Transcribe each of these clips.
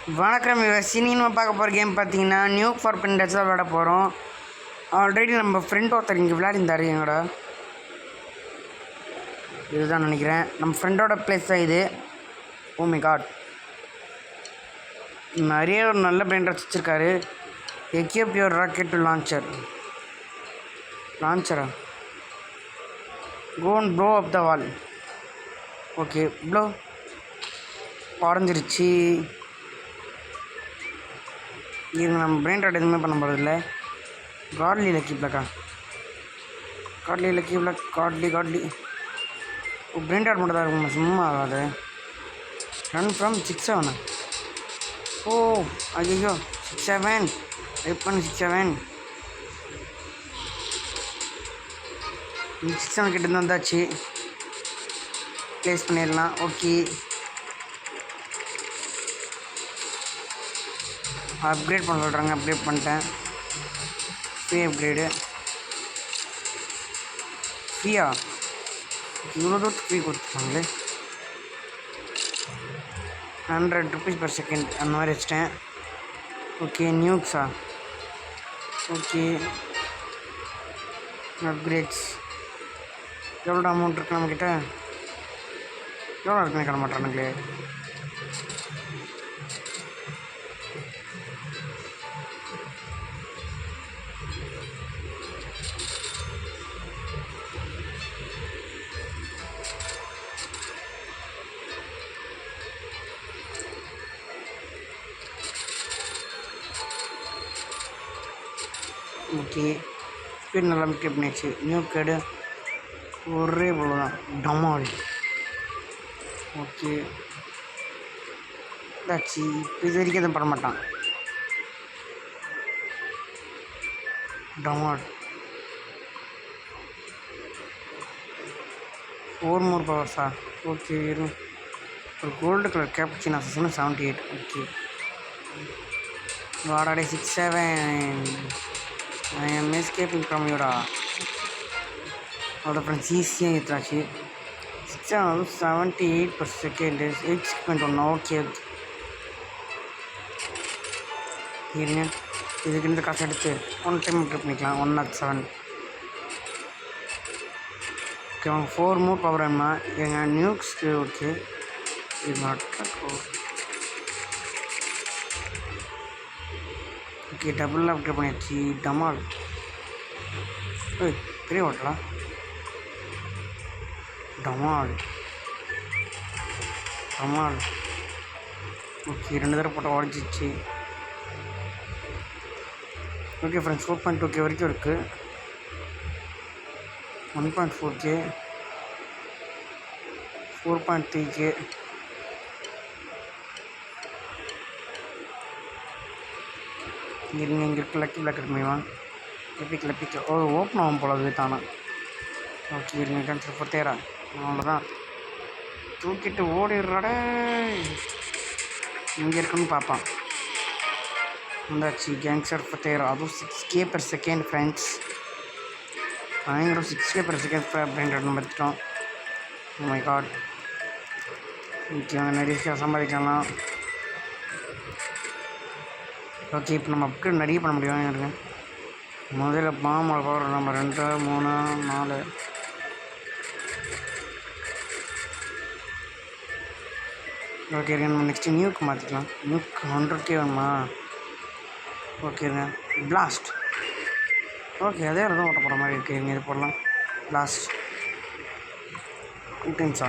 வணக்கம் சினின்னு நம்ம பார்க்க போகிற கேம் பார்த்தீங்கன்னா நியூ ஃபார் பிண்டர்ஸ் தான் விளையாட போகிறோம். ஆல்ரெடி நம்ம ஃப்ரெண்ட் ஒருத்தர் இங்கே விளையாடிருந்தார் எங்களோட. இதுதான் நினைக்கிறேன் நம்ம ஃப்ரெண்டோட பிளேஸ் தான் இது. ஓ மை காட், நிறைய ஒரு நல்ல பிராண்ட் வச்சுருக்காரு. எக்யூப் யுவர் ராக்கெட் லான்ச்சரா go and blow up the wall. Okay blow உடஞ்சிருச்சு. இது நம்ம பிரெயின் ராட் எதுவுமே பண்ண போகிறதில்ல. காட்லி லக்கி பிளாக்கா, காட்லி பிரெயின் ராட் மட்டும் தான் இருக்கும், சும்மா ஆகாது. Run from 6-7. ஓ ஐயோ 6-7 டைப் பண்ணி 6-7 6-7 கிட்ட வந்தாச்சு. ப்ளேஸ் பண்ணிடலாம். ஓகே அப்கிரேட் பண்ண சொல்கிறாங்க, அப்கிரேட் பண்ணிட்டேன். ஃப்ரீ அப்கிரேடு ஃப்ரீயா? இவ்வளோ தூரத்துக்கு ஃப்ரீ கொடுத்துருக்காங்களே. 100 rupees per second அந்த மாதிரி வச்சிட்டேன். ஓகே நியூக்ஸா, ஓகே அப்கிரேட்ஸ். எவ்வளோ அமௌண்ட் இருக்குது நம்மக்கிட்ட? எவ்வளோ இருக்குன்னு கிட மாட்டானுங்களே. ஓகே ஸ்பீட் நல்லா மிக்கப் பண்ணியாச்சு. நியூ கேடு ஒரே போல தான் டமால். ஓகே இதாச்சு. இப்போ இது வரைக்கும் எதுவும் பண்ண மாட்டான். டமால் 4 more பவர்ஸா? ஓகே ஒரு gold colour Cappuccino Assassino 78. Okay வாடாடே 6-7 I am escaping from your அவ்வளோ ஃப்ரெண்ட்ஸ் ஈஸியாக ஏற்றாச்சு. 78 per second 8.1. ஓகே இருங்க, இதுக்கு இந்த காசு எடுத்து ஒன் டைம் ட்ரிப் பண்ணிக்கலாம். 107. ஓகே அவங்க 4 more பவர் வேணுமா எங்கள் நியூக்ஸ்க்கு? ஓகே இது நாட் ஓகே டபுள் அப்கிரேட் பண்ணியாச்சு. டமால் பெரிய ஹோட்டலா? டமால் ஓகே 2 தடவை போட்டால் உடஞ்சிச்சு. ஓகே ஃப்ரெண்ட்ஸ் 4.2K வரைக்கும் இருக்குது. 1.4K 4.3K இங்கே இருக்க லக்கி பிளாக் எடுமையா? லப்பிக்க ஓ ஓப்பன் ஆகும் போல அது தானே. ஓகே இருங்க கேன்சல் for தேரா. அவ்வளோதான் தூக்கிட்டு ஓடிடுறாடே. இங்கே இருக்குன்னு பார்ப்பான். வந்தாச்சு கேங்ஸ்டர் for தேரா. அதுவும் 6K per second ஃப்ரெண்ட்ஸ். பயங்கரம் 6K per second அப்படின்ற நம்ம எடுத்துட்டோம். Oh my God. ஓகே அவங்க நிறைய சம்பாதிக்கலாம். ஓகே இப்போ நம்ம அப்கிரேட் நிறைய பண்ண முடியும். இருங்க முதல்ல பாமோட பவர் நம்ம 2 3 4. ஓகே இருங்க நம்ம நெக்ஸ்ட்டு நியூக்கு மாற்றிக்கலாம். நியூக்கு 100K வேணுமா? ஓகே இருங்க பிளாஸ்ட். ஓகே அதே தான் ஓட்ட போகிற மாதிரி இருக்குது. இங்கே இது போடலாம் பிளாஸ்ட் 2 times.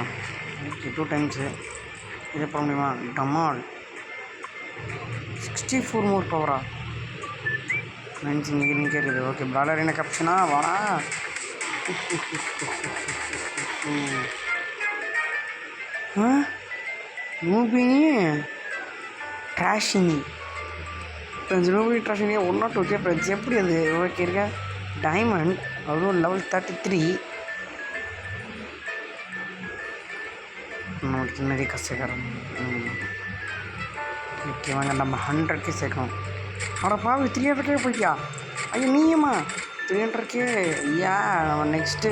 ஓகே 2 times இது போட முடியுமா? டமால் 64 more பவரா? ஃப்ரெண்ட்ஸ் இங்கே கேட்குது. ஓகே பிளாலர் என்ன கப்ஷனா வாடா. மூபினி ட்ராஷினி ஃப்ரெண்ட்ஸ். மூபி ட்ராஷினி 102K friends. எப்படி அது? ஓகே இருக்க டைமண்ட் அதுவும் level 33. நம்மளுக்கு நிறைய கஷ்டக்காரன். ஓகே வாங்க நம்ம 100K சேர்க்கணும். அட பாவி 300K போய்க்கியா? ஐயோ நீயம்மா 300K. யா நம்ம நெக்ஸ்ட்டு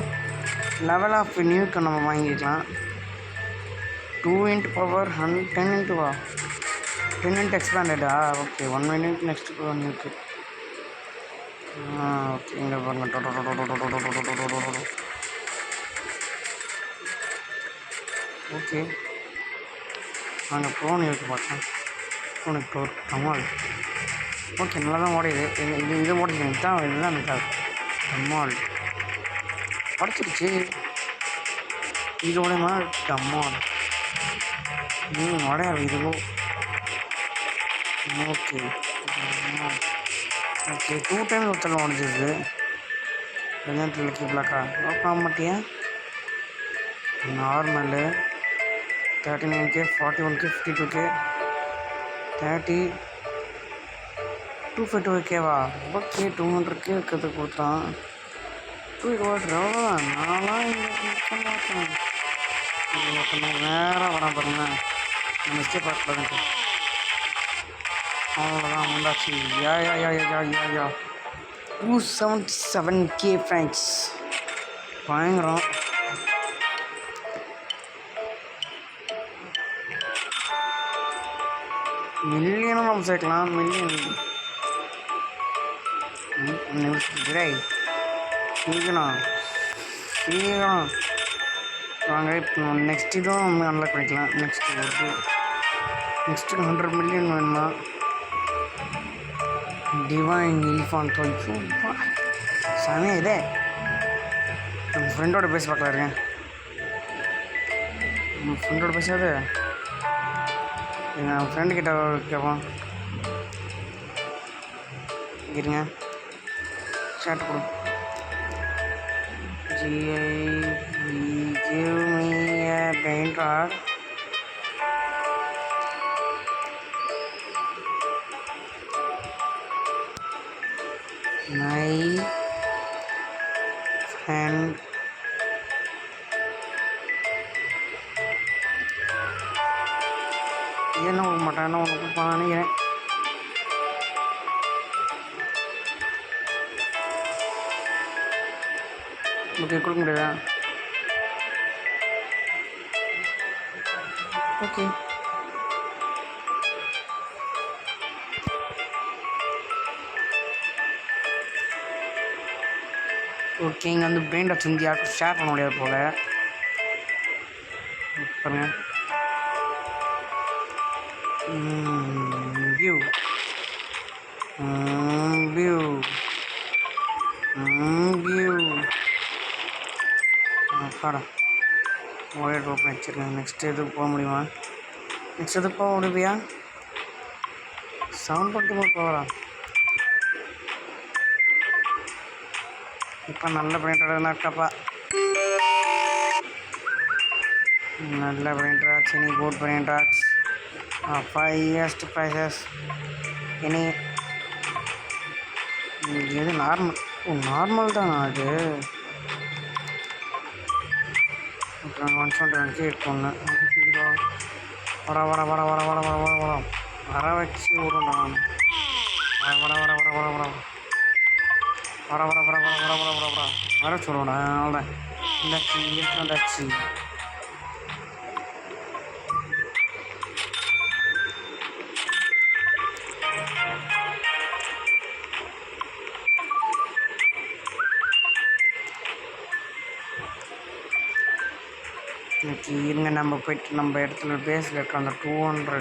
லெவல் ஆஃப் நியூக்கு நம்ம வாங்கிக்கலாம். 2 into power 10 into 10 minute எக்ஸ்பேண்டடா? Okay 1 minute next 1 minute. Okay இங்கே பாருங்க. ஓகே வாங்க ப்ரோன் இருக்கு பார்க்கலாம். ப்ரோனுக்கு ப்ரோர் கமால். ஓகே நல்லா தான் ஓடையுது. இது ஓடிச்சு தான் இதுதான் எனக்கு கம்மால் உடச்சிடுச்சு. இது உடையமா கம்மால் உடையாது இதுவோ. ஓகே ஓகே 2 டைம் ஒருத்தரம் உடஞ்சிது. வெள்ளாட்டில் கீப்லாக்கா ஓப்பன் ஆக மாட்டியா? Normal 39K 41K 52K 30 252Kவா? Okay 200K இருக்கிறது கொடுத்தான். 2 எவ்வளோதான் நான்லாம் இங்கே மாட்டேன். நேராக வரான் பாருங்க. மிஸ்டே பார்க்கலாங்க. அவ்வளோதான் வந்தாச்சு. யா 277K ஃப்ராங்க்ஸ் பயங்கரம். மில்லியனும் நம்ம சேர்க்கலாம். மில்லியன் சீக்கிரம் வாங்க. இப்போ நெக்ஸ்ட் இதுவும் நம்ம அன்லாக் பண்ணிக்கலாம். நெக்ஸ்ட்டு 100 மில்லியன் வேணுமா? டிவைன் எலிஃபான்ட் சூப்பா செமையா இதே. நம்ம ஃப்ரெண்டோட பேச பார்க்கலாம் இருக்கேன். நம்ம ஃப்ரெண்டோட பேசாது எங்கள் ஃப்ரெண்டுக்கிட்ட கேட்போம். இருங்க ஷார்ட் கொடு. give me a paint rod. My friend என்ன கொடுக்க மாட்டேன். ஒன்று கொடுப்பான்னு நினைக்கிறேன். ஓகே கொடுக்க முடியாதா? ஓகே ஓகே இங்கே வந்து பிரெயின் டாக்ஸ் வந்து யாருக்கும் ஷேர் பண்ண முடியாது போல். பாருங்க வியூ பாடம் ஒரே ட்ரோப் வச்சுருக்கேன். நெக்ஸ்ட் எதுக்கு போக முடியுமா? நெக்ஸ்ட் எதுக்கு போக முடியா? 7.4 போகிறா. இப்போ நல்ல பெயிண்டர் இருக்கப்பா. நல்ல பெயிண்டர் ஆச்சு. நீ குட் பெயிண்டர்ஸ் 5 ப்ரைஸஸ். இனி எது நார்மல்? நார்மல் தான் அது. அப்புறம் 120 எடுப்போங்க. வர வச்சு விடணும். வர சொல்லணும். அவ்வளோ இந்தாச்சு வந்தாச்சு. ஓகே இருங்க நம்ம போய்ட்டு நம்ம இடத்துல பேஸில் இருக்க அந்த 200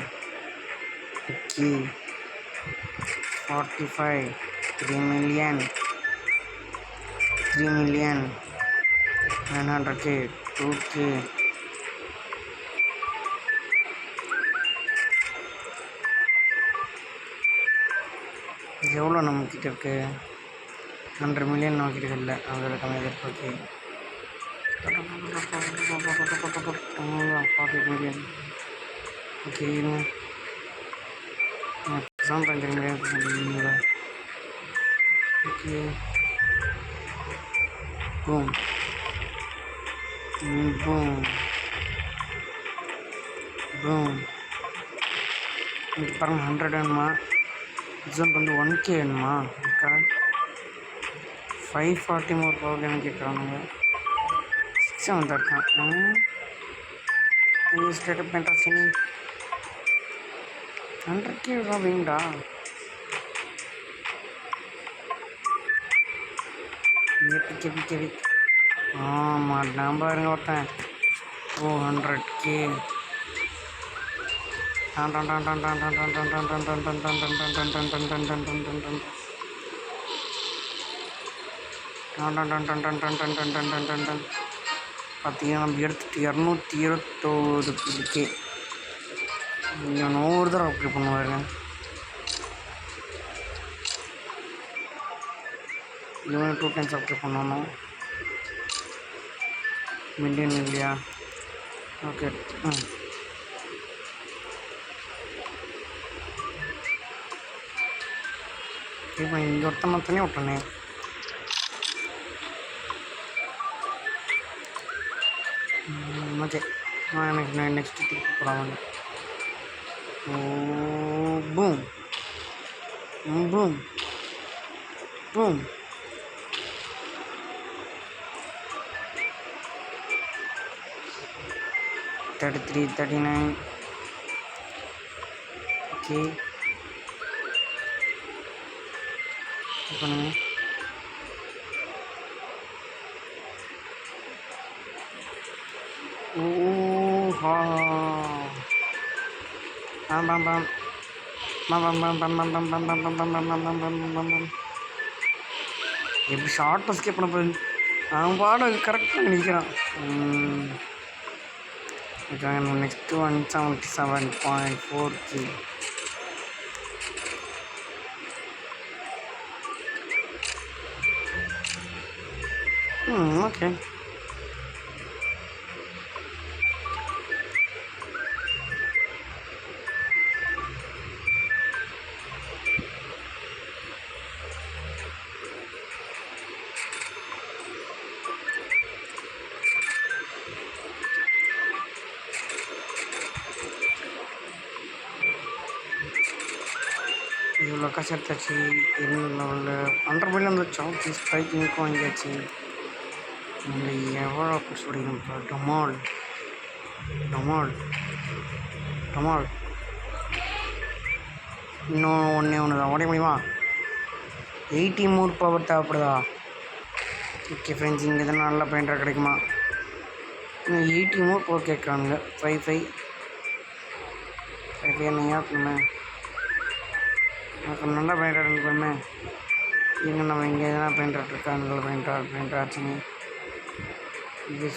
45 3 மில்லியன் 900K 2K எவ்வளோ நம்மக்கிட்ட இருக்குது? 100 மில்லியன் நம்மக்கிட்ட இல்லை. அதோட கம்மியாக இருக்குது. Okay 40 million. ஓகே இருங்க எக்ஸாம் பண்ணுறீங்க. ஓகே பூம் இது பாருங்கள் 100 வேணுமா? எக்ஸாம் வந்து 1K வேணுமா? 540 மோர் பவர் எனக்கு கேட்குறாங்க. 6 வந்திருக்கான். ஸ்டேட்டப் பண்ணுற சனி 100K வீண்டா கேவி ஆமாம் நான் பாருங்க ஒருத்தன் 200K பார்த்தீங்கன்னா நம்ம எடுத்துட்டு 221K நீங்கள் 100 தடவை அப்ளை பண்ணுவாருங்க. இவன் 2 டைம்ஸ் அப்ளை பண்ணணும் மில்லியன் இல்லையா? ஓகே இப்போ இங்கே ஒருத்தன் மொத்தனே விட்டனே. ஓகே எனக்கு நான் நெக்ஸ்ட்டு திருப்பி போகிறாங்க. ஓ பூம் பூம் பூம் 33 39 ஓகே பண்ணுங்க. ஓஹா எப்படி ஷார்ட் எஸ்கேப் பண்ண போகுது? அவன் பாட கரெக்டாக நிற்கிறான். நெக்ஸ்ட் 177.4K ஓகே இவ்வளோ காசு எடுத்தாச்சு. என்ன லெவலில் 100 மில்லியன் வச்சோம். ஸ்ட்ரைக்கிங்க்கும் வாங்கியாச்சு. இங்கே எவ்வளோ காசு படிக்கணும்ப்பா? டமால் டமால் டமால் இன்னும் ஒன்று தான் உடைய முடியுமா? 80 மூர் பவர் தேவைப்படுதா? ஓகே ஃப்ரெண்ட்ஸ், இங்கே தான் நல்ல பெயிண்டர் கிடைக்குமா? இன்னும் 80 மூர் பவர் கேட்குறானுங்க. 5 என்னையா பண்ணுமே எனக்கு நல்லா பெயிண்டர் இருக்குமே. இங்கே நம்ம இங்கே எதனா பெயிண்டர் இருக்கா? நல்ல பெயிண்டர் ஆச்சுன்னு இது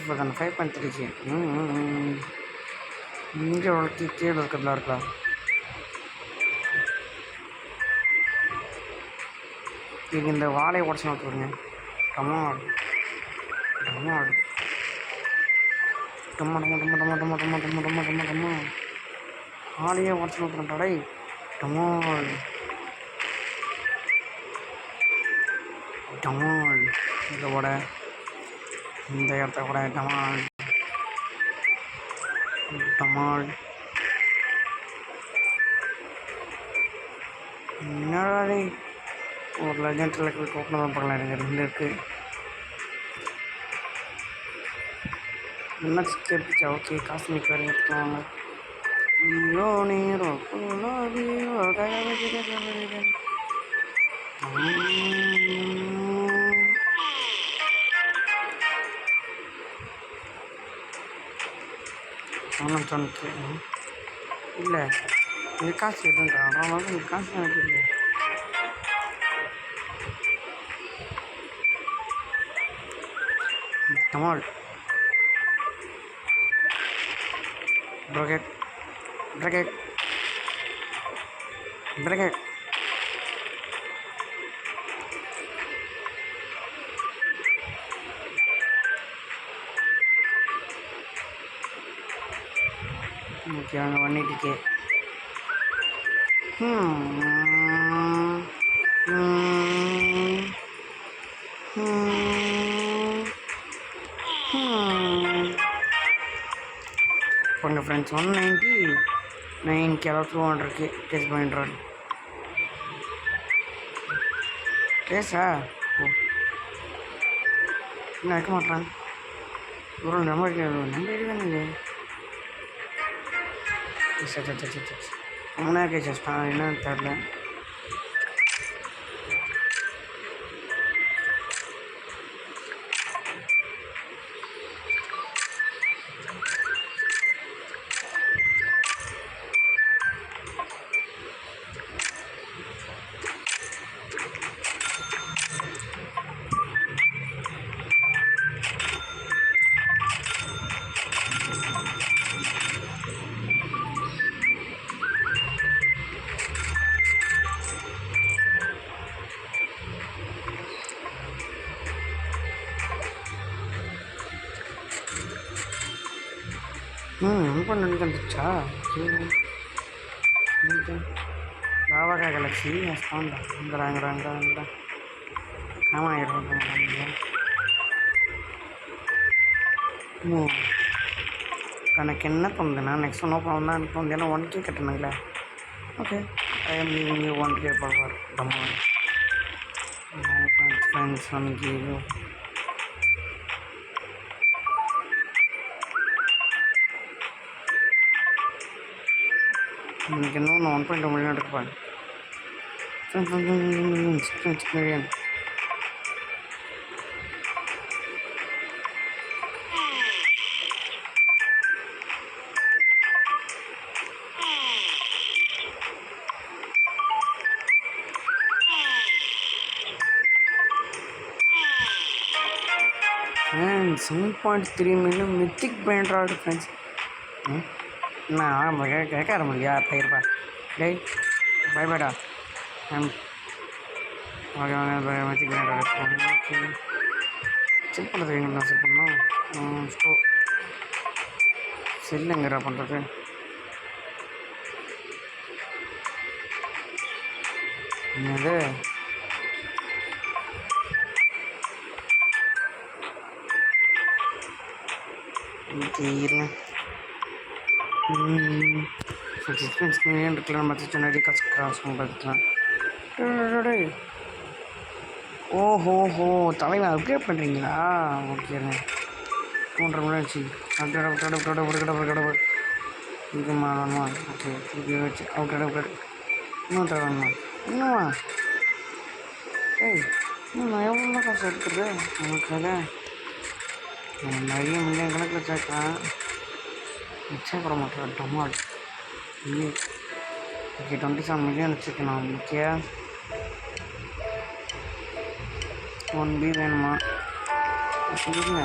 5.3K. இங்கே உனக்கு கீழே இருக்கிறதா இருக்கலாம். இங்கே இந்த வாழையை உடச்சு நோட்டுருங்க. டமால் டமால் டம்மா டம்மா டம்மா டம்மா டம்மா டம்மா டம்மா டம்மா டம்மா டம்மா வாழையே உடச்சு நோட்டுறேன்டாடை. டமால் டமால் இதை கூட இந்த இடத்த கூட டமால் டமால் என்னடா ஒரு லெஜெண்டில் ஓப்பன் பண்ணலாம். எனக்கு 2 இருக்குது. என்ன கேட்டுச்சா? ஓகே காசு மிக்க வரைக்கும் எடுத்துக்கலாங்க. ஈரோ நீரோ சொன்னக்கு இல்லை இது காசு எதுவும் அவன் காசு எனக்கு இல்லை. டமால் பிரகேட் ஓகே வாங்க 180K. போங்க ஃப்ரெண்ட்ஸ் 199K 200K கேஸ் பண்ணிடுறாரு. கேஸா? ஓ இன்னும் வைக்க மாட்டான். ஒரு நம்பர் தானே. ரொம்ப நேரம் கழிச்சு வச்சிட்டான் என்னன்னு தெரில. ரொம்ப நன்கு வந்துச்சா லாவாகா கேலக்ஸி ஸ்பாண்டா இங்கடா ஆமாம் எனக்கு என்ன தோணுதுண்ணா நெக்ஸ்ட் ஒன் ஓப்பன் தான் எனக்கு தோணுது. ஏன்னா 1K கட்டணுங்களே. Okay I am leaving you 1K power தம்மா ஃப்ரெண்ட்ஸ் 1K. எனக்கு இன்னும் 1.2 மில்லியன் இருக்குப்பா. மில்லியன் ஃப்ரெண்ட்ஸ் 7.3 மில்லியன் மித்திக் பேண்ட்ராய்டு ஃப்ரெண்ட்ஸ். நான் கேட்க ஆரம்பியா பயிர்ப்பா டேய் பை பைடா. ஓகே மித்திக் பேண்ட்ராய்டு ஓகே செக் பண்ணுறது எங்கண்ணா செக் பண்ணோம். செல்லுங்கிறா பண்ணுறது என்னது ஓகே இருங்க. இருக்குல்ல நம்ம சொன்னாடி காசு பார்த்துக்கலாம். ஓஹோஹோ தலைவன் அப்கிரேட் பண்ணுறீங்களா? ஓகேங்க 2.5 மில்லியன் ஆச்சு. அப்கிரேட் இது வேணுமா? ஓகே திருப்பி வச்சு அப்கிரேட் இன்னும் தரணுமா? இன்னுமா? ஏய் இன்னும் நான் எவ்வளோ காசு எடுக்கிறது உங்களுக்காக? நிறைய மில்லியன் கணக்கில் சேர்க்கலாம். நிச்சயம் போட மாட்டேன் டமால். ஓகே 27 மில்லியன் வச்சுக்கலாம். ஓகே 1B வேணுமா? சொல்லுங்க.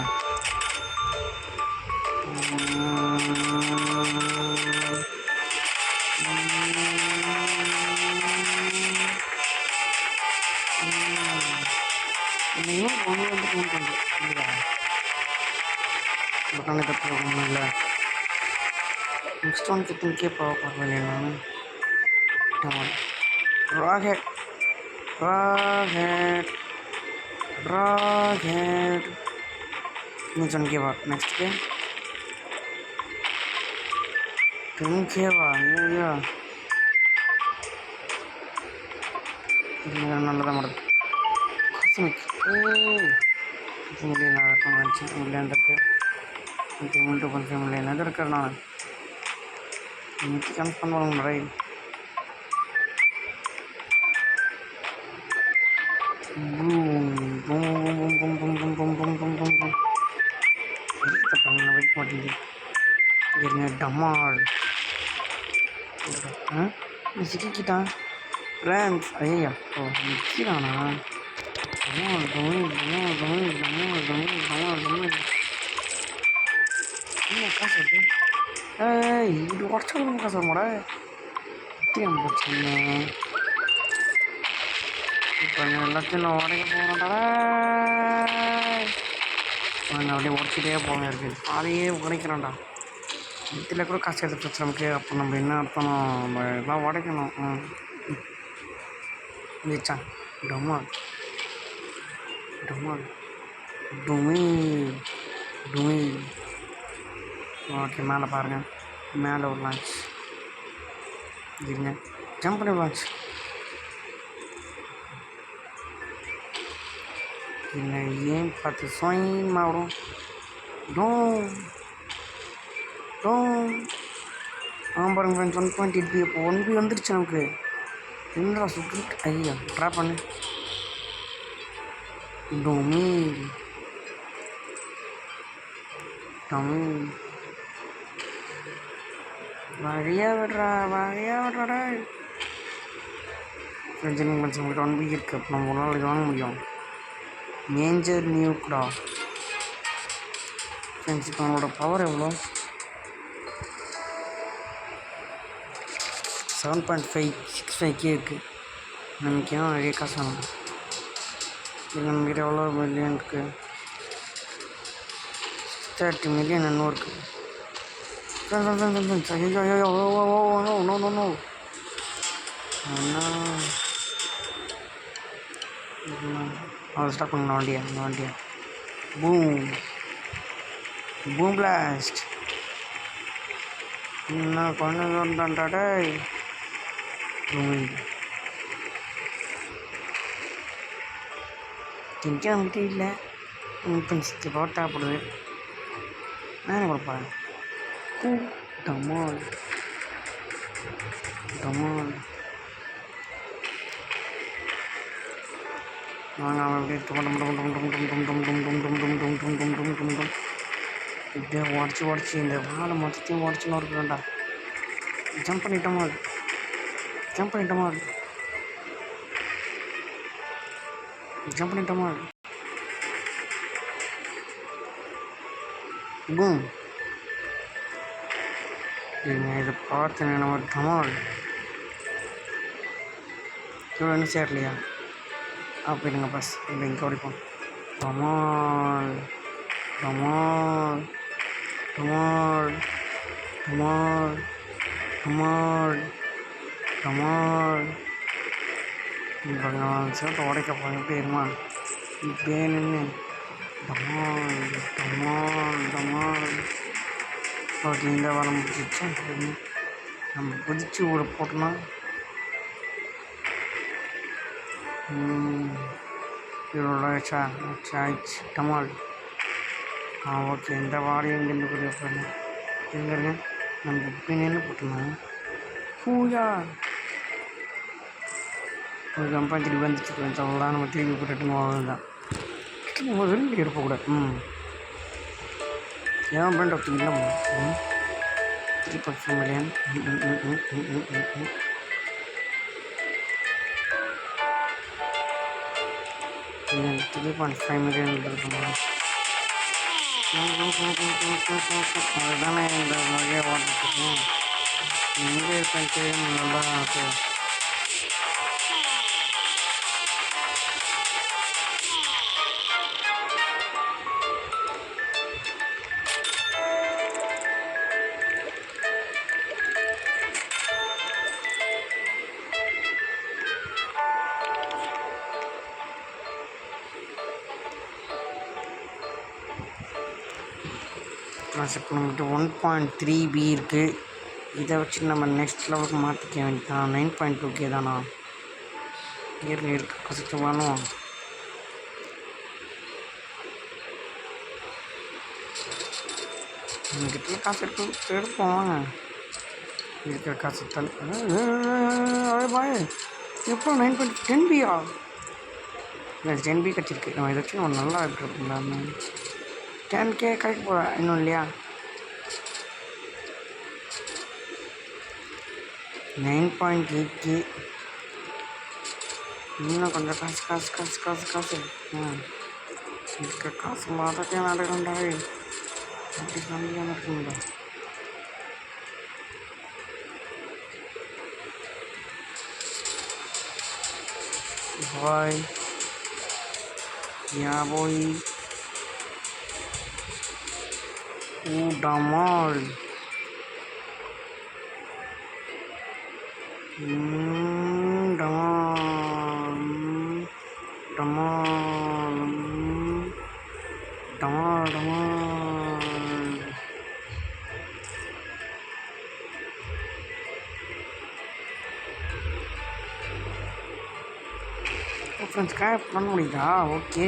இன்னும் ஒன்று வந்து ஃபோன் பண்ணுறேன் பட்டாங்க தப்பு ஒன்றும் இல்லை. நெக்ஸ்ட் ஒன் 15K பரவாயில்ல. நான் ராகெட் இன்னும் 10K நெக்ஸ்ட்டு 10K ஐயா நல்லதான் மாடுது. காஸ்மிக் மில்லியன் இருக்கும் நினச்சேன். மில்லியன் இருக்குது. 2.5 மில்லியன் எது இருக்கிற நான் இன்னைக்கு கன்ஸ் பண்ணுவாங்க ரைட். வைக்க மாட்டேங்குது என்ன டமால் சிக்கிக்கிட்டான் ஃப்ரெண்ட்ஸ். ஐயா ஓ நிற்கிறானா? காசு வருது. இது உடச்சா காசு வருமாடா? தெரியாம போச்சு. இப்போ எல்லாத்தையும் நான் உடைக்க போகிறேன்டா. நாங்கள் அப்படியே உடச்சிட்டே போக இருக்குது. அதையே உடைக்கிறோம்டா. இதில் கூட காசு எடுத்து பிரச்சனை நமக்கு. அப்போ நம்ம என்ன அர்த்தம்? நம்ம எல்லாம் உடைக்கணும். இருந்துச்சா டமால் டுமி. ஓகே மேலே பாருங்கள். மேலே ஒரு லான்ச் இருங்க. ஜம்ப் பண்ணி லான்ச் இல்லை. ஏன் பார்த்து சொயின்மா வரும். டோம் பாருங்க ஃப்ரெண்ட்ஸ் 1.8 அப்போ 1B வந்துருச்சு நமக்கு. என்னடா சுட்டு ஐயா ட்ரா பண்ணு டொமில் டொமில் வழியாக விடுறாடா ஃப்ரெண்ட்ஸ். எனக்கு ஃப்ரெண்ட்ஸ் உங்களுக்கு 1B இருக்குது. அப்போ நம்ம ஒரு நாள் இது வாங்க முடியும். மேஞ்சர் நியூக்டா ஃப்ரெண்ட்ஸ். இப்போ அவனோட பவர் எவ்வளோ? 7.565K இருக்குது. நமக்கு ஏன் நிறைய காசு வேணும். இது நம்மகிட்ட எவ்வளோ மில்லியன் இருக்குது? 30 மில்லியன் இன்னும் இருக்குது. ஐயோ நோ அதை ஸ்டாப் பண்ண வண்டியா பூம் பிளாஸ்ட் என்ன கொண்டு வந்தான்டாடே. திங்க நம்மகிட்ட இல்லை. இப்போ பவர் தேவைப்படுது. நான் என்ன கொடுப்பேன்? டமால் வாங்க அவன் அப்படியே இப்படியே உடச்சி இந்த வாழை மொத்தத்தையும் உடச்சுன்னு இருக்க வேண்டாம். ஜம்ப் பண்ணிட்டோமா பூம். இதை பார்த்தேன் நம்ம டமால் இவ்வளோ இன்னும் சேரலையா? போயிடுங்க பஸ். இல்லை இங்கே ஓடிப்போம். டமால் சேர்த்து உடைக்க போகிறேன். எப்படி இருமா இப்படியே நின்று டமால். ஓகே இந்த வாரம் முடிச்சிச்சா. நம்ம குதிச்சு விட போட்டோம்னா இவ்வளோ டமால். ஓகே இந்த வாரம் இங்கேருந்து கூடிய போயிடணும். எங்கே நம்ம இப்படி நின்று போட்டோம்னா பூஜா ஒரு கம்பெனி திருப்பி வந்துட்டு அவ்வளோதான். நம்ம திருப்பி போட்டுட்டு அவ்வளோதான். நம்ம வெளியே இருப்பக்கூடாது. ஏன் ஃப்ரெண்ட் ஆஃப் இல்லைம்மா 3.5 மில்லியன் 3.5 மில்லியன் இருக்குமா? அதுதானே இந்த வகையை ஓட்டிட்டுருக்கோம். எங்கே இருப்பேன் தெரியும். நல்லா இருக்குது. இப்போ நம்மகிட்ட 1.3B இருக்குது. இதை வச்சு நம்ம நெக்ஸ்ட் லெவலுக்கு மாற்றிக்க வேண்டியதான். 9.2K தானா? இருக்கு கஷ்டம் வேணும். என்கிட்ட காசு எடுப்போம் வாங்க. இருக்கிற காசு பாய் எப்போ 9.10Bயா? 10B கிடச்சிருக்கு. நம்ம இதை வச்சு நம்ம நல்லா இருக்குங்களா? 10K கிடைக்க போகிறேன் இன்னும் இல்லையா? 9.8K இன்னும் கொஞ்சம் காசு. இருக்கிற காசு மாதத்தையே நடக்கண்டாவே அப்படி கம்மியாக இருக்குங்களா? பாய் boy டமால் ஃப்ரெண்ட்ஸ் கேப் பண்ண முடியுதா? ஓகே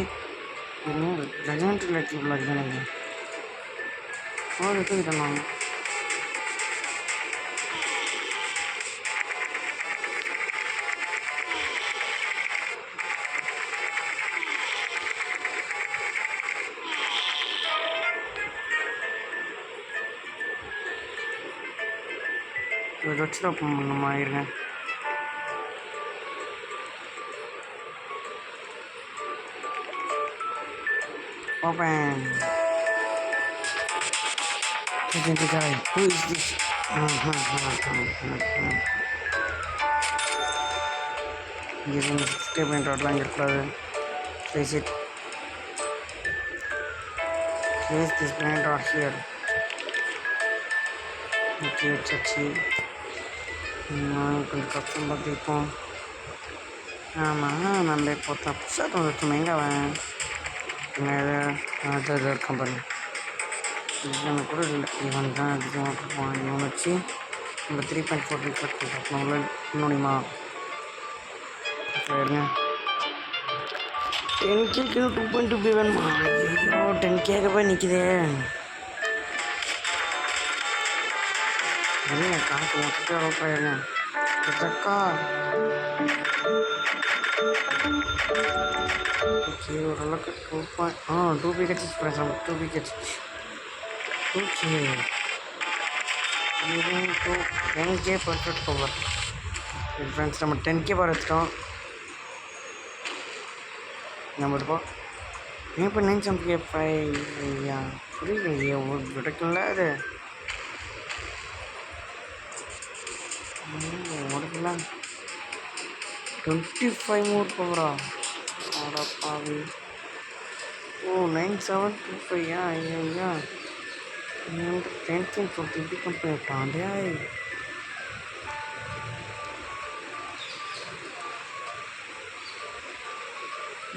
லெஜண்ட் ரிலேட்டிவ் தானே. எடுத்துக்கிட்டேன் நான். இதை வச்சு தான் ஓப்பன் பண்ணணுமா? இருங்க. ஓப்பன். Who is this? இங்கே ஸ்டேப் பண்ணுறதுலாம் இங்கே இருக்கக்கூடாது. Place it. Place this plant out here. Okay வச்சாச்சு. கொஞ்சம் கஷ்டம் பார்த்துருப்போம். ஆமாம் நம்ம இப்போ புதுசாக தோணுச்சு. எங்கே அவன் அது இருக்கான் பாருங்க. இவன் கூட இல்லை, இவன் தான் அதிகமாக கொடுப்பான். இவன் வச்சு நம்ம 3.4 ரீஃபர் பண்ணுறோம். இன்னொன்னுமா சரிங்க. 10K 2.2 வேணுமா? ஐயோ 10K போய் நிற்குதே. இல்லைங்க காசு மொத்தத்தை அவ்வளோப்பாயிருங்க. அக்கா ஓகே ஓரளவுக்கு 2 கிடச்சிச்சு ஃப்ரெண்ட்ஸ். நம்ம 2 கிடச்சிச்சு. Okay 10K perfect power friends. நம்ம 10K பவர் எடுத்துட்டோம். நம்ம இப்போ இப்போ 975 ஐயா புரியலையே கிடைக்கும்ல அது உடக்கலாம். 25 மோர் பவரா? ஆடாப்பாவி. 9725 ஐயா 10 40 இப்படி கம்பெனி விட்டாண்டியா?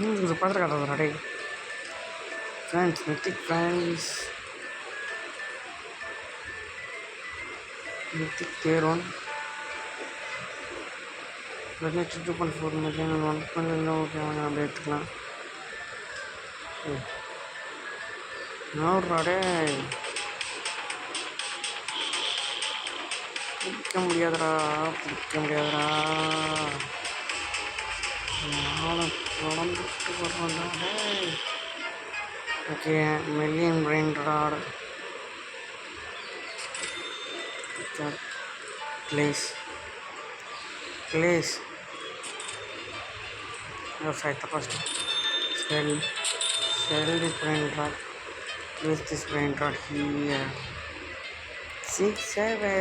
இது பத்திர கதை டே ஃப்ரெண்ட்ஸ். மித்திக் ஃப்ரெண்ட்ஸ் மித்திக் தேரோன் 2.4 மில்லியன் 1.2 ஓகே வாங்க அப்படி எடுத்துக்கலாம். நோடாடே பிடிக்க முடியாதுடா. நடந்துட்டு வருவாண்டா. Okay million brain rot place site first sell this brain rod. Place this brain rod here. 6 7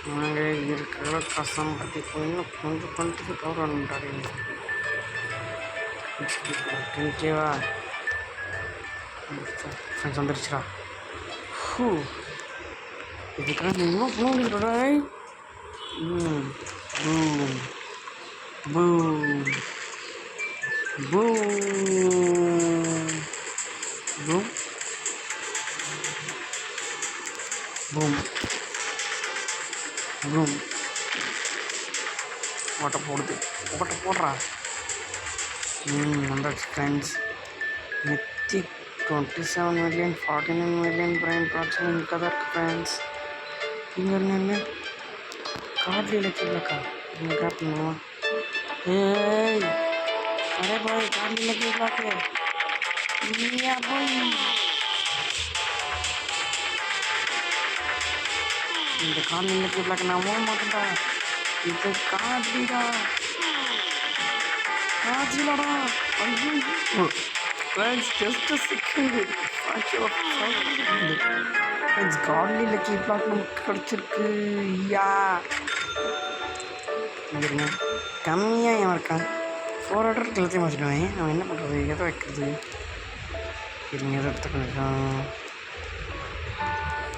நாங்க இருக்கிற கஷ்டம் பற்றி போயிடும். கொஞ்சம் கொஞ்சத்துக்கு கவர் பண்ணுறாரு. 10K-வா ஃப்ரெண்ட்ஸ் வந்துருச்சுடா. இதுக்காக இன்னும் பண்ண முடியுறா. Boom. ஓட்ட போடுறா. வந்தாச்சு friends. Mythic 27 million 49 million brain production இங்கே தான் இருக்குது ஃப்ரெண்ட்ஸ். இங்கே இருங்க கார்டில் வச்சுருக்கா இங்கே காட்டணும். ஏய் अरे भाई गाड़ी लगी बाके मिया भाई இந்த கார்ல லக்கி பிளாக் நான் ஓட மாட்டேன்டா. இது கார்டிடா கார்டிலடா. ஐயோ friends just a second. Friends கார்லி லக்கி பிளாக் நமக்கு கிடச்சிருக்கு. யா இருங்க கம்மியாக ஏன் இருக்கான் 400 எல்லாத்தையும் வச்சுடுவேன். அவன் என்ன பண்ணுறது? எதை வைக்கிறது? இருங்க எதை எடுத்துக்கலாம்.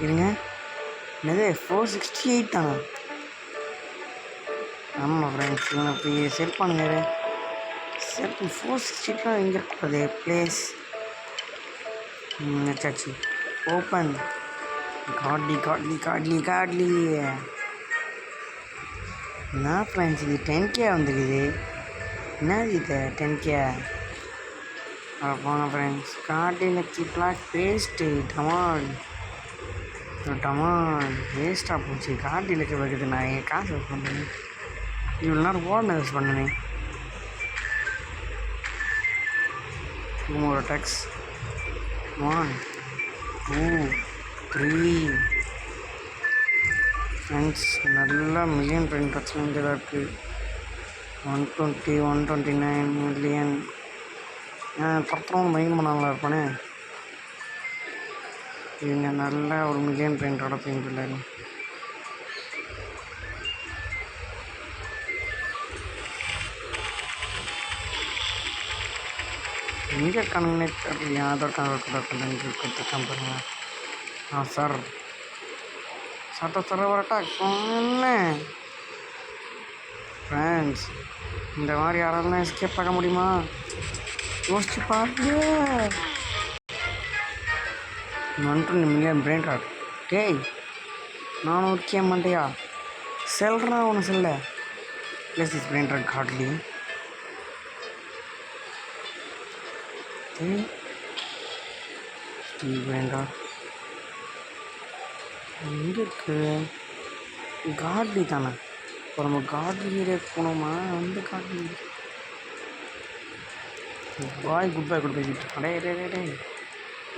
இருங்க என்னது 468 தானா? ஆமாம் ஃப்ரெண்ட்ஸ் இவனை போய் செல் பண்ணுங்க. செல் 468 எங்கே இருக்கிறது? பிளேஸ் வச்சாச்சு. ஓப்பன் காட்லி என்ன ஃப்ரெண்ட்ஸ் இது 10K வந்துருக்குது. என்ன இது 10K? போங்க ஃப்ரெண்ட்ஸ். கார்டி லக்கி பிளாக் பேஸ்ட்டு டமான் வேஸ்ட்டாக போச்சு. கார்டி லக்கி வைக்கிறது நான் என் காசு யூஸ் பண்ணுறேன். இவ்வளோ நேரம் ஓடனை யூஸ் பண்ணேன். ஒரு டெக்ஸ் 1 2 3 ஃப்ரெண்ட்ஸ் நல்லா மில்லியன் ட்ரெயின் பிரச்சனை இங்கே தான் இருக்குது. 120 129 மில்லியன். பத்திரம் பயங்கரமாக நல்லா இருப்பானே. இவங்க நல்ல ஒரு மில்லியன் ட்ரெயினோட பெயிண்ட் இல்லை. எங்கே கனெக்ட் யாதோ கொடுத்துருக்கான் பாருங்க. சார் சார் வரட்டா என்ன ஃப்ரெண்ட்ஸ், இந்த மாதிரி யாரெல்லாம் எஸ்கேப் ஆக முடியுமா? யோசிச்சு பாருங்க. 120 மில்லியன் பிரெயின் ராட். டேய் நான் ஓகே மாட்டியா செல்றா ஒன்று சொல்ல. Plus is brainrot hardly. Brainrot எங்கே இருக்கு? காட்லி தானே. இப்போ நம்ம காட்லி ஏரியாவுக்கு போனோமா? அந்த காட்லி பாய் குட் பாய் அடே டே டே டே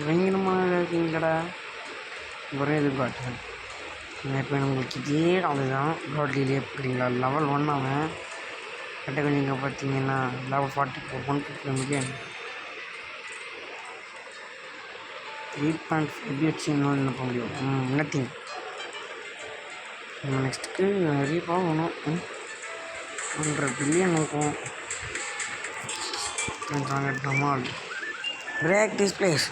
பயங்கரமான இருக்கீங்கடா. ஒரே இது காட்டுறேன். இப்போ நம்மளுக்கு இதே அதுதான் காட்லிலே அப்படிங்களா. லெவல் 1 அவன் கட்ட கொஞ்சம் பார்த்தீங்கன்னா லெவல் 44 150 மில்லியன் 8.5 எப்படி வச்சு இன்னும் என்ன பண்ண முடியும்? நத்திங். நம்ம நெக்ஸ்ட்டுக்கு நிறைய போகணும். 100 பில்லியன் நோக்கும். டமால் பிரேக் திஸ் பிளேஸ்.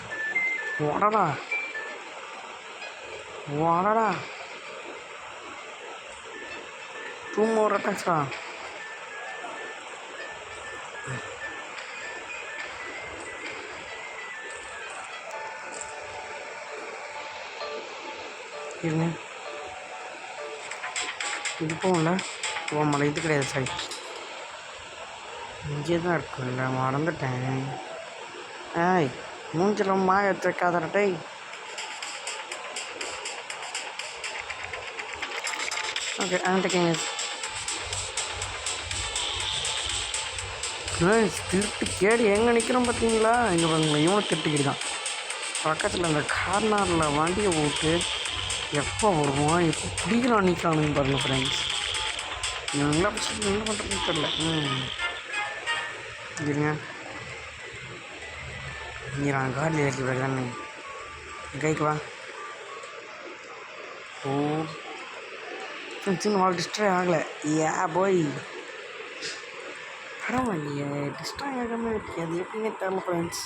வாடடா வாடடா 2 more attacks. இருங்க, இது போகல. மலை இது கிடையாது. சரி, இங்கே தான் இருக்குல்ல, மறந்துட்டேன். ஏய் மூஞ்சில் மாய வைக்காதட்டை. ஓகே டேக்கிங் திருட்டு கேடு எங்கே நிற்கிறோம் பார்த்தீங்களா? இங்கே பாருங்களேன், இவனை திருட்டுக்கிட்டு தான் பக்கத்தில் அந்த கார்னரில் வண்டியை போட்டு எப்போ வருவான் எப்போ பிடிக்கலாம் நிற்கலான்னு பாருங்கள் ஃப்ரெண்ட்ஸ். இவங்களாம் என்ன பண்ணுறதுன்னு தெரில. இருங்க, இங்கே நான் கார்டில் ஏற்றி போயிருந்தானே கைக்கு வா. ஓ ஃப்ரெண்ட்ஸுங்க வாழ் டிஸ்ட்ராய் ஆகலை. ஏ போய் பரவாயில்லையே, டிஸ்ட்ராய் ஆகாமல் இருக்கு. அது எப்படின்னே தெரியல ஃப்ரெண்ட்ஸ்.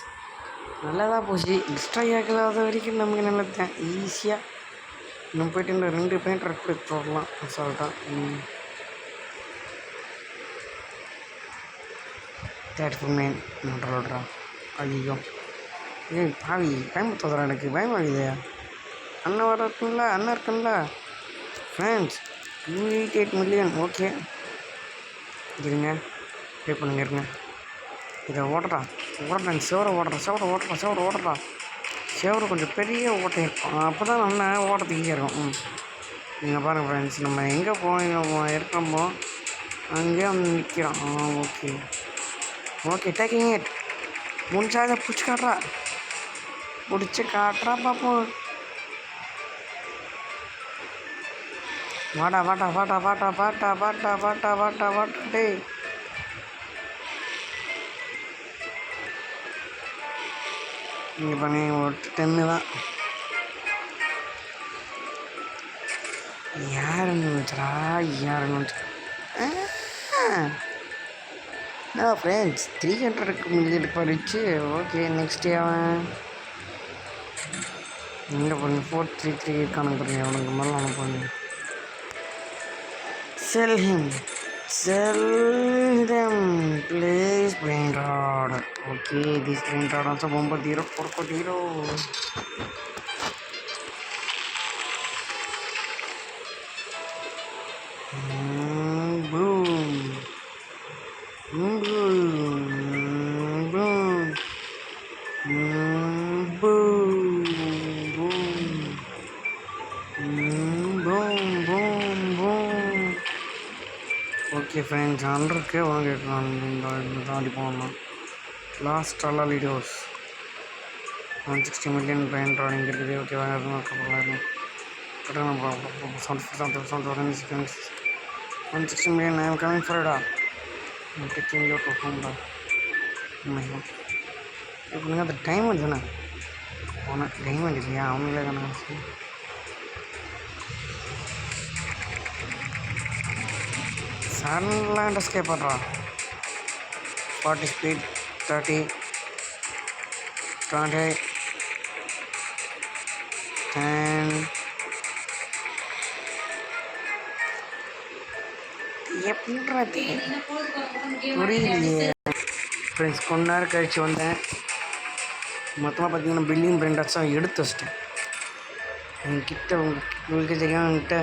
நல்லதாக போச்சு. டிஸ்ட்ராய் ஆகாத வரைக்கும் நமக்கு நல்லது தான். ஈஸியாக நம்ம போய்ட்டு இந்த 2 பெயிண்ட் ரெட் எடுத்து வரலாம் அசால்ட்டாக. தேட்ஃபுல்மேன் நோட்ரோட்ரா. ஐயோ ஏய் பாவி, பயமுறுத்துறா. எனக்கு பயமாகுது. அண்ணன் வர இருக்குங்களா? அண்ணன் இருக்குங்களா ஃப்ரெண்ட்ஸ்? 288 மில்லியன். ஓகே இருங்க, பே பண்ணுங்க. இருங்க, இதை ஓடுறான் செவரை ஓடுறா. செவரை கொஞ்சம் பெரிய ஓட்டை இருக்கும். அப்போ தான் நம்ம ஓட்டத்துக்கு ஈஸியாக இருக்கும். நீங்கள் பாருங்கள் ஃப்ரெண்ட்ஸ், நம்ம எங்கே இருக்கிறோமோ அங்கேயே வந்து நிற்கிறோம். Okay taking it. முடிஞ்சா இதை பிடிச்சி காட்டுறா பார்ப்போம். வாட்டா டே. இங்கே பண்ணி ஒரு 10 தான். யாருன்னு வச்சுரா ஃப்ரெண்ட்ஸ் 300 மில்லியன் பறிச்சு. ஓகே நெக்ஸ்ட் அவன் எங்கே போகிறீங்க? 433 இருக்கானு பாருங்க. அவனுக்கு மேலே அவனை போங்க. Sell them, please. Brain rod. Okay, this brain rod also bomba zero crocodilo. Boom. Okay friends, 100K வாங்கிருக்கலாம். இந்த தாண்டி போகணும். லாஸ்ட் எல்லா வீடியோஸ் 160 மில்லியன் பிரைன் ட்ராயிங் இருக்குது. ஓகே வாங்க. 160 million. I am coming for it. I'm taking you to home. இப்போ நீங்கள் அந்த diamond தானே உனக்கு டைமண்ட் இல்லையா அவங்களே தானே சன்லாம் எஸ்கேப் பண்ணுறான் 40 ஸ்பீட் 30 20 10 எப்படின்றது புரியலையே ஃப்ரெண்ட்ஸ் கொஞ்ச நேரம் கழிச்சு வந்தேன். மொத்தமாக பார்த்தீங்கன்னா பில்லியன் பிராண்டாக்ஸாக எடுத்து வச்சிட்டேன். என்கிட்ட உங்களுக்கு தெரியும் என்கிட்ட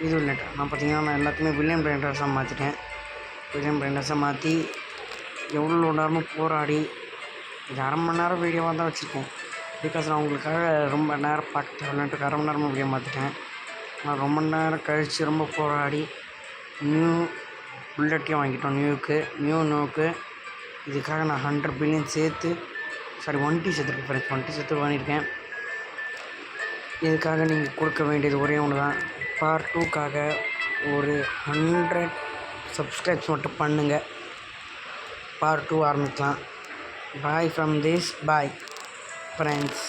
இது இல்லைட்டா நான் பார்த்தீங்கன்னா நான் எல்லாத்தையுமே பில்லியன் பிராண்டாக்ஸாக மாற்றிட்டேன். பில்லியன் பிராண்டாக்ஸாக மாற்றி எவ்வளோ நேரமும் போராடி இது 1/2 மணி நேரம் வீடியோவாக தான் வச்சுருக்கேன். பிகாஸ் நான் உங்களுக்காக ரொம்ப நேரம் பார்க்க தேவையில்லைன்ட்டு 1/2 மணி நேரமாக வீடியோ மாற்றிட்டேன். நான் ரொம்ப நேரம் கழித்து ரொம்ப போராடி நியூ புல்லட்டையும் வாங்கிட்டோம். நியூக்கு இதுக்காக நான் 100 பில்லியன் சேர்த்து 1T சேர்த்துருக்கேன் ஃப்ரெண்ட்ஸ். 1T சேர்த்து வாங்கியிருக்கேன். இதுக்காக நீங்கள் கொடுக்க வேண்டியது ஒரே ஒன்று தான். பார்ட் 2க்காக ஒரு 100 சப்ஸ்கிரைப்ஸ் மட்டும் பண்ணுங்கள். பார்ட் 2 ஆரம்பிக்கலாம். Bye from this bye friends.